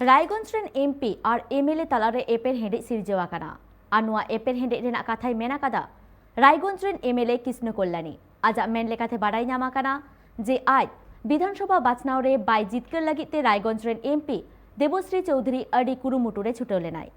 रायगंज रेन एमपी और एमएलए तलारे एपेर हेंडे सिरजेवा काना और नोआ एपेर हेंडे रेना कथाय मेना कादा रायगंज रेन एमएलए कृष्ण कल्याणी आज मेन लेखाते बाड़ाई नामा काना जे आज विधानसभा बाछनाव रे बाय जितकर लगिते रायगंज रेन एमपी देवश्री चौधरी अडी कुरुमुटुरे छुटे लेनाय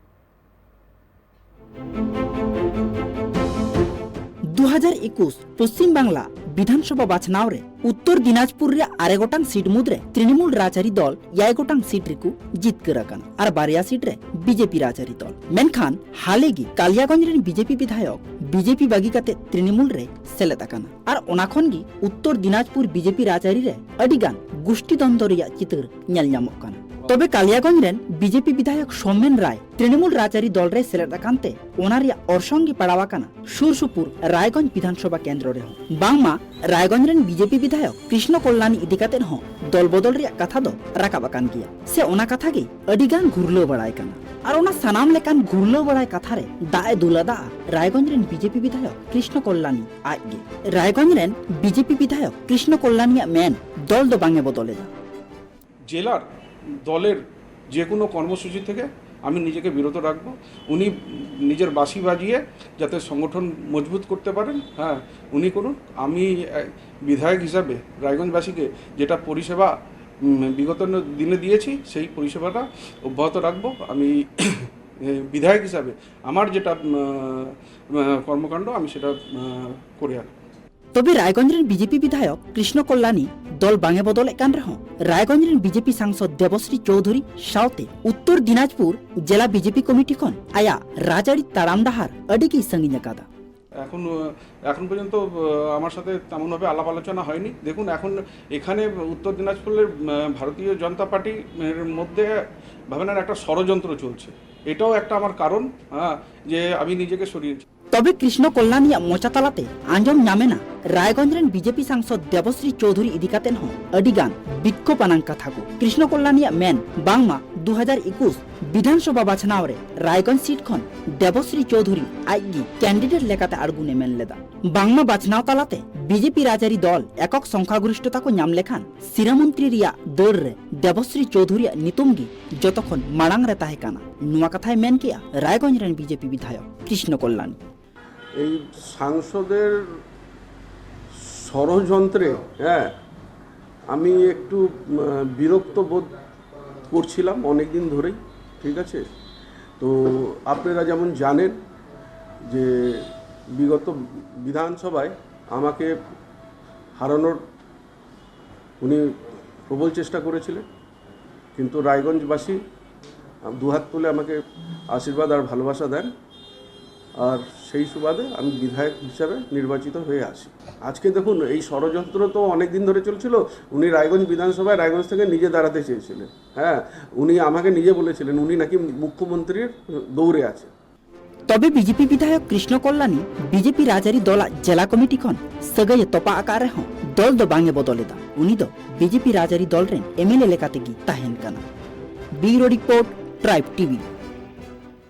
2021 पश्चिम बांगला विधानसभा बाछनाव रे उत्तर दिनाजपुर रे 8 गोटांग सीट मुद्रे तृणमूल राजआरी दल 8 गोटांग सीट रेकु जितकर आकाना और 12 सीट रे बीजेपी राजआरी दल मेनखान हालेगी कालियागंज रेन बीजेपी विधायक बीजेपी बागी काते तृणमूल रे सेलेद आकाना और ओना खन गी उत्तर दिनाजपुर बीजेपी राजआरी रे अडिगान गोष्ठी द्वंद्व रिया चित्र नेल ᱧᱟᱢᱚᱜ काना तबे कालियागंज रेन बीजेपी विधायक सौमेन राय तृणमूल राजआरी दल रे सेलेद आकानते ओना रिया orsongi पड़ावा काना सुरसुपुर रायगंज विधानसभा केंद्र रे बांगमा रायगंज रेन बीजेपी विधायक कृष्ण कल्याणी इदिकाते हो दल बदल रिया कथा दो राकाब आकान गिया से ओना कथा गे अडिगान घुरलो बड़ाय काना और ओना सानाम लेकान घुरलो बड़ाय कथा रे दाए दुलादा रायगंज रेन बीजेपी विधायक कृष्ण कल्याणी आगे रायगंज रेन बीजेपी विधायक कृष्ण कल्याणी मेन दल दो बांगे बदलेदा জেলার দলের যে কোনো কর্মসূচি থেকে আমি নিজেকে বিরত রাখবো। উনি নিজের বাঁশি বাজিয়ে যাতে সংগঠন মজবুত করতে পারেন, হ্যাঁ উনি করুন। আমি বিধায়ক হিসাবে রায়গঞ্জবাসীকে যেটা পরিষেবা বিগত দিনে দিয়েছি সেই পরিষেবাটা অব্যাহত রাখবো। আমি বিধায়ক হিসাবে আমার যেটা কর্মকাণ্ড আমি সেটা করে আসবো। तबे रायगंज रेन बीजेपी विधायक कृष्ण कल्याणी दल बांगे बदल कान रहो रायगंज रेन बीजेपी सांसद देवश्री चौधरी साउते उत्तर दिनाजपुर जिला बीजेपी कमिटी खन आया राजाड़ी ताराम डाहार अडी की संगिया कादा এখন পর্যন্ত আমার সাথে তেমনভাবে আলাপ আলোচনা হয়নি। দেখুন এখন এখানে উত্তর দিনাজপুরের ভারতীয় জনতা পার্টির মধ্যে ভাবনার একটা ষড়যন্ত্র চলছে, এটাও একটা আমার কারণ যে আমি নিজেকে সরিয়েছি। तबे कृष्ण कल्याणी मोचातालाते आंजम नामेना रायगंज रेन बीजेपी सांसद देवश्री चौधरी इदिकातेन हो अडिगान बिक्षोभ आनांग कथा को कृष्ण कल्याणी मेन बांगमा 2021 विधानसभा बाछनाव रे रायगंज सीट खन देवश्री चौधरी आइगी कैंडिडेट लेकाते आड़गुने मेन लेदा बांगमा बाछनाव तालाते बीजेपी राजआरी दल एकक संख्यागरिष्ठता को नाम लेखान सिरामंत्री रिया दर रे देवश्री चौधरी नितुमगी जतखन माड़ांग रे ताहे काना नुआ कथाय मेन किया रायगंज रेन बीजेपी विधायक कृष्ण कल्याणी এই সাংসদের ষড়যন্ত্রে আমি একটু বিরক্ত বোধ করছিলাম অনেক দিন ধরেই, ঠিক আছে। তো আপনারা যেমন জানেন যে বিগত বিধানসভায় আমাকে হারানোর উনি প্রবল চেষ্টা করেছিলেন, কিন্তু রায়গঞ্জবাসী দুহাত তুলে আমাকে আশীর্বাদ আর ভালোবাসা দেন আর সেই সুবাদে আমি বিধায়ক হিসাবে নির্বাচিত হয়ে আসি। আজকে দেখুন এই ষড়যন্ত্র তো অনেক দিন ধরে চলছিল। উনি রায়গঞ্জ বিধানসভায় রায়গঞ্জ থেকে নিজে দাঁড়াতে চেয়েছিলেন, উনি আমাকে নিজে বলেছিলেন উনি নাকি মুখ্যমন্ত্রীর দৌড়ে আছে। तबे बीजेपी विधायक कृष्ण कल्याणी बीजेपी राजआरी दल जिला कमिटी खन सगय तोपा आकार हो दल दो बांगे बदलेदा उनी दो बीजेपी राजआरी दल रेन एमएलए लेकाते गी ताहेन काना। Bureau report tribe TV.